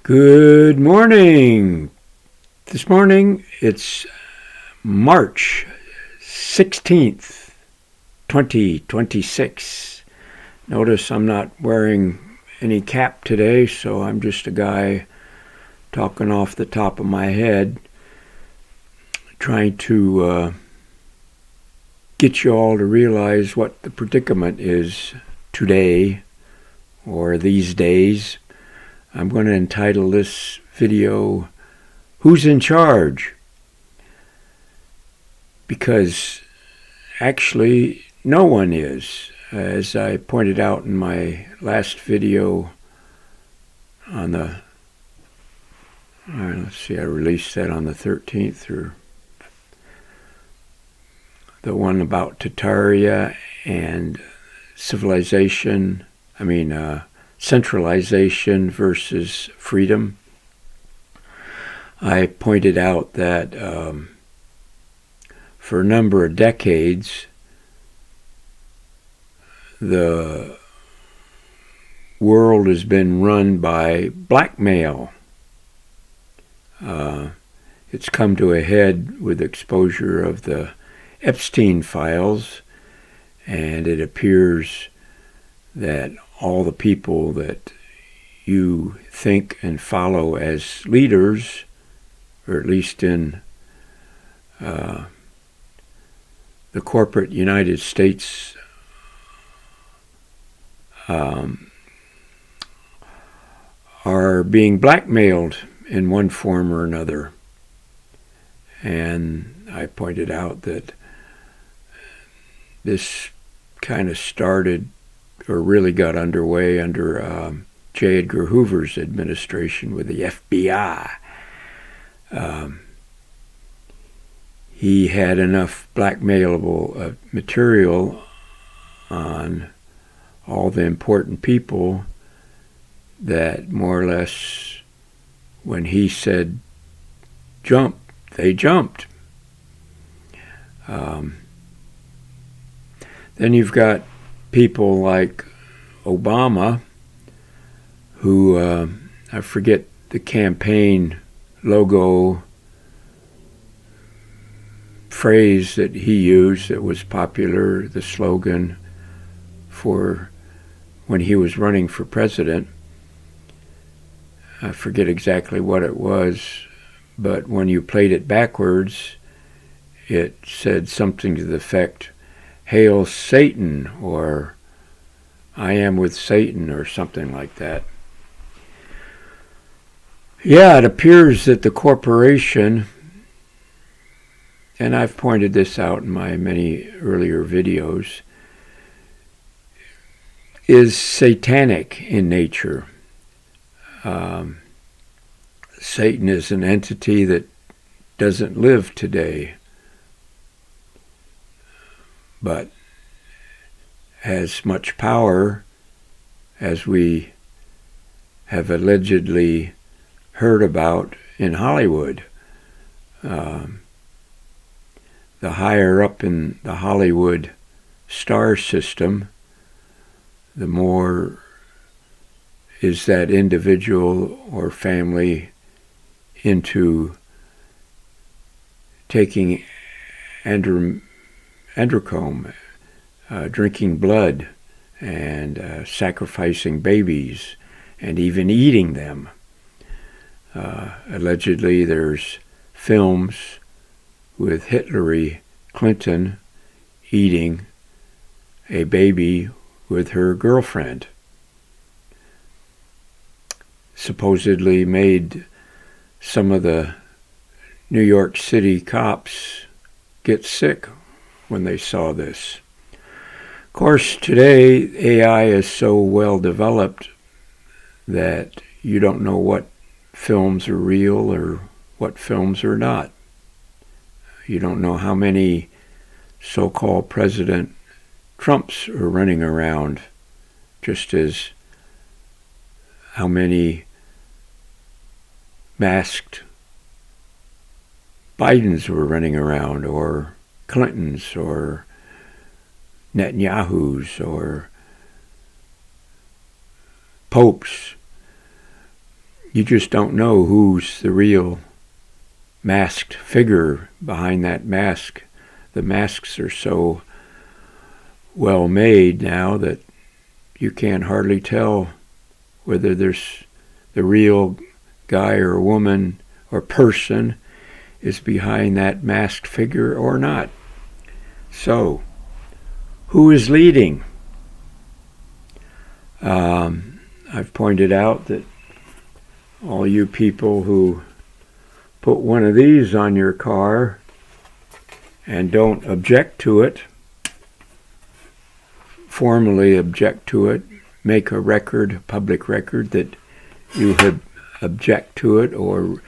Good morning. This morning it's March 16th, 2026. Notice I'm not wearing any cap today, so I'm just a guy talking off the top of my head, trying to get you all to realize what the predicament is today or these days. I'm going to entitle this video, Who's in Charge? Because actually no one is. As I pointed out in my last video on the, let's see, I released that on the 13th, or the one about Tartaria and centralization versus freedom. I pointed out that for a number of decades, the world has been run by blackmail. It's come to a head with exposure of the Epstein files, and it appears that all the people that you think and follow as leaders, or at least in the corporate United States, are being blackmailed in one form or another. And I pointed out that this kind of started or really got underway under J. Edgar Hoover's administration with the FBI. He had enough blackmailable material on all the important people that more or less when he said jump, they jumped. Then you've got people like Obama, who I forget the campaign logo phrase that he used that was popular, the slogan for when he was running for president. I forget exactly what it was, but when you played it backwards, it said something to the effect, "Hail Satan," or "I am with Satan," or something like that. Yeah, it appears that the corporation, and I've pointed this out in my many earlier videos, is satanic in nature. Satan is an entity that doesn't live today, but has much power, as we have allegedly heard about in Hollywood. The higher up in the Hollywood star system, the more is that individual or family into taking androchrome, drinking blood, and sacrificing babies, and even eating them. Allegedly, there's films with Hillary Clinton eating a baby with her girlfriend. Supposedly made some of the New York City cops get sick when they saw this. Of course, today AI is so well developed that you don't know what films are real or what films are not. You don't know how many so-called President Trumps are running around, just as how many masked Bidens were running around, or Clintons, or Netanyahus, or popes. you just don't know who's the real masked figure behind that mask. The masks are so well made now that you can't hardly tell whether there's the real guy or woman or person is behind that masked figure or not. So, who is leading? I've pointed out that all you people who put one of these on your car and don't object to it, formally object to it, make a record, public record that you object to it or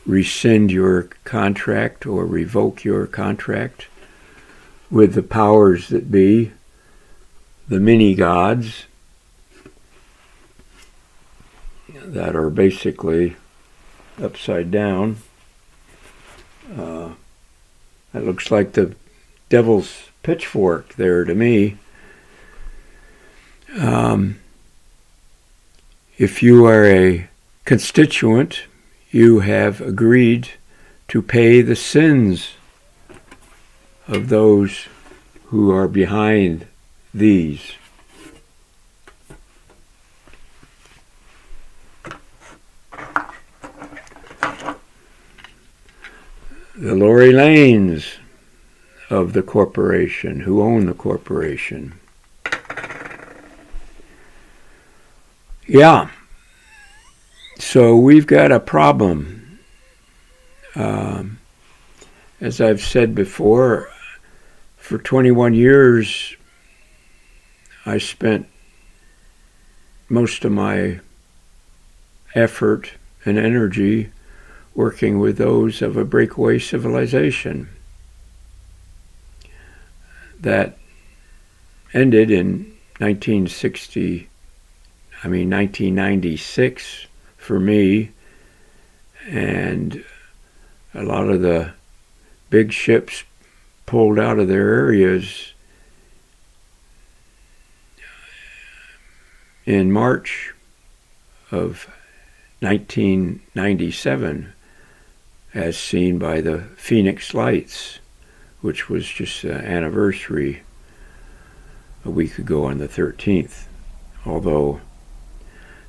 rescind your contract or revoke your contract with the powers that be, the mini-gods that are basically upside down. That looks like the devil's pitchfork there to me. If you are a constituent, you have agreed to pay the sins of those who are behind these. The Lori Lanes of the corporation, who own the corporation. Yeah. So we've got a problem. As I've said before, for 21 years, I spent most of my effort and energy working with those of a breakaway civilization that ended in 1996 for me, and a lot of the big ships pulled out of their areas in March of 1997, as seen by the Phoenix Lights, which was just an anniversary a week ago on the 13th. Although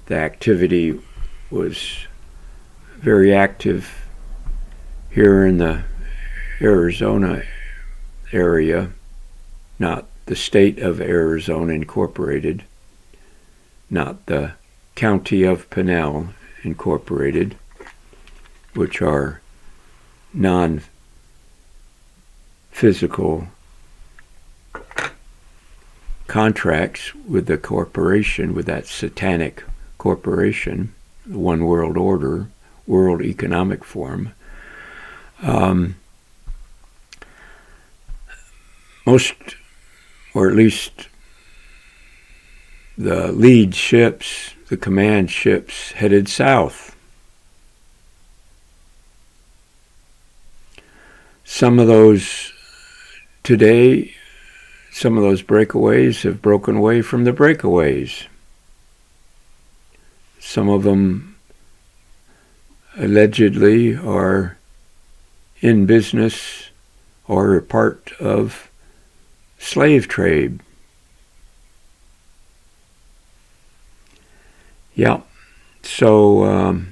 the activity was very active here in the Arizona area, not the state of Arizona Incorporated, not the county of Pinell Incorporated, which are non-physical contracts with the corporation, with that satanic corporation, the One World Order, World Economic Forum. Most, or at least the lead ships, the command ships, headed south. Some of those today, some of those breakaways have broken away from the breakaways. Some of them allegedly are in business or a part of slave trade. Yeah, so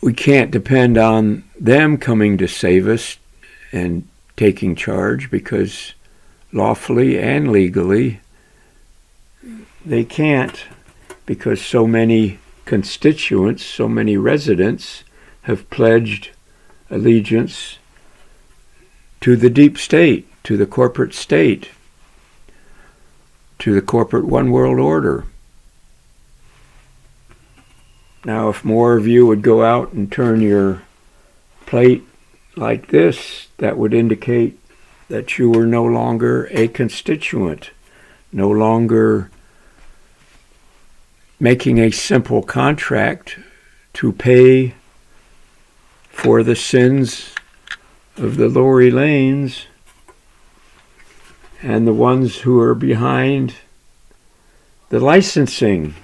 we can't depend on them coming to save us and taking charge, because lawfully and legally they can't, because so many constituents, so many residents have pledged allegiance to the deep state, to the corporate state, to the corporate one world order. Now, if more of you would go out and turn your plate like this, that would indicate that you were no longer a constituent, no longer making a simple contract to pay for the sins of the Lori Lanes and the ones who are behind the licensing.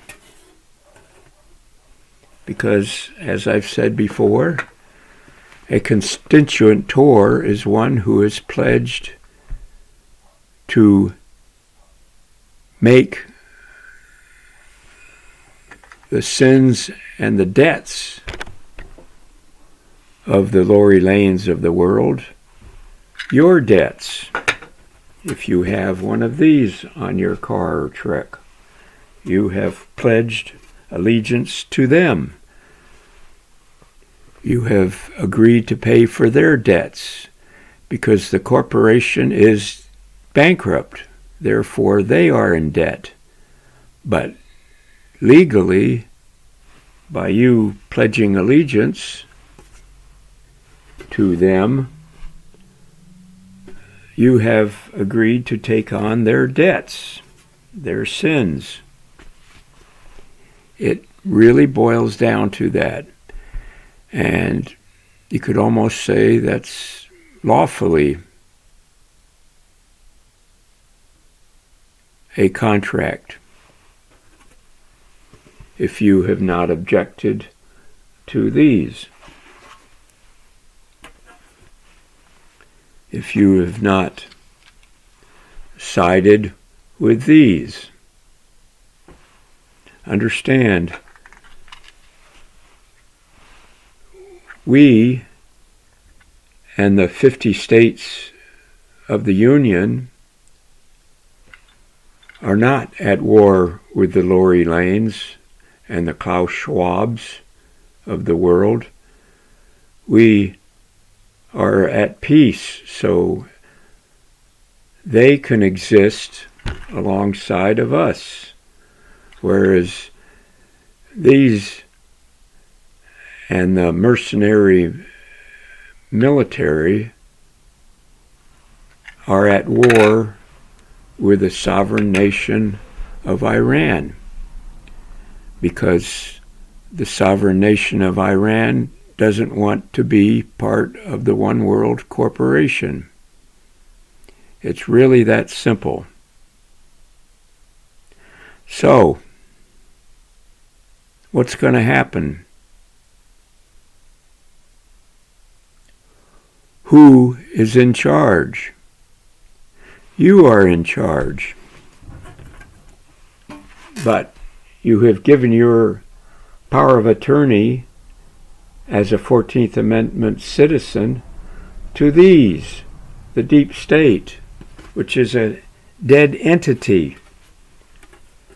Because, as I've said before, a constituentor is one who is pledged to make the sins and the debts of the Lori Lanes of the world your debts. If you have one of these on your car or truck, you have pledged allegiance to them. You have agreed to pay for their debts because the corporation is bankrupt. Therefore, they are in debt. But legally, by you pledging allegiance to them, you have agreed to take on their debts, their sins. It really boils down to that. And you could almost say that's lawfully a contract if you have not objected to these. If you have not sided with these. Understand, we and the 50 states of the Union are not at war with the Lori Lanes and the Klaus Schwabs of the world. We are at peace, so they can exist alongside of us. Whereas these and the mercenary military are at war with the sovereign nation of Iran, because the sovereign nation of Iran doesn't want to be part of the One World Corporation. It's really that simple. So, what's going to happen? Who is in charge? You are in charge. But you have given your power of attorney as a 14th Amendment citizen to these, the deep state, which is a dead entity,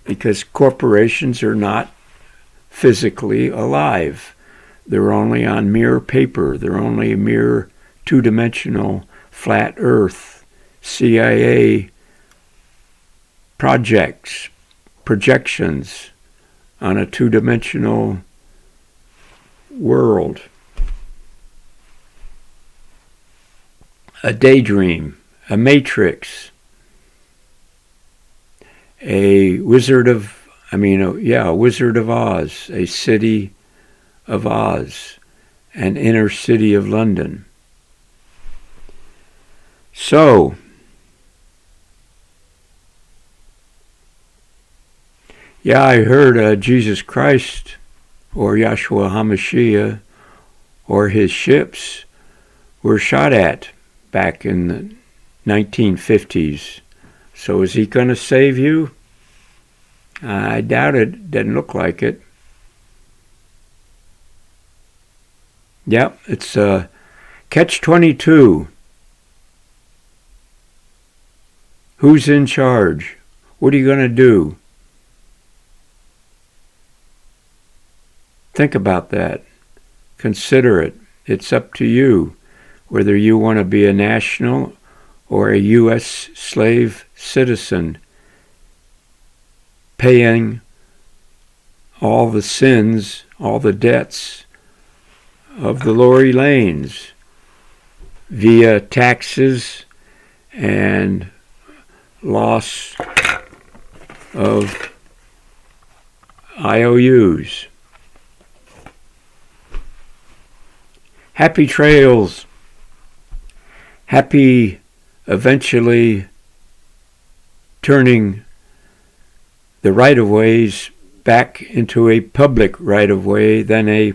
because corporations are not physically alive. They're only on mere paper. They're only a mere two-dimensional flat earth, CIA projections on a two-dimensional world. A daydream, a matrix, a Wizard of Oz, a city of Oz, an inner city of London. So, I heard Jesus Christ or Yahshua HaMashiach or his ships were shot at back in the 1950s. So is he going to save you? I doubt it. Doesn't look like it. Yep, it's catch-22. Who's in charge? What are you going to do? Think about that. Consider it. It's up to you whether you want to be a national or a U.S. slave citizen, paying all the sins, all the debts of the Lori Lanes via taxes and loss of IOUs. Happy trails. Happy eventually turning the right-of-ways back into a public right-of-way, then a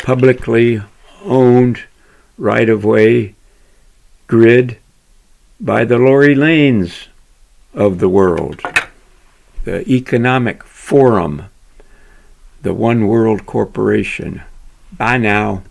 publicly owned right-of-way grid by the Lori Lanes of the world, the Economic Forum, the One World Corporation. Bye now.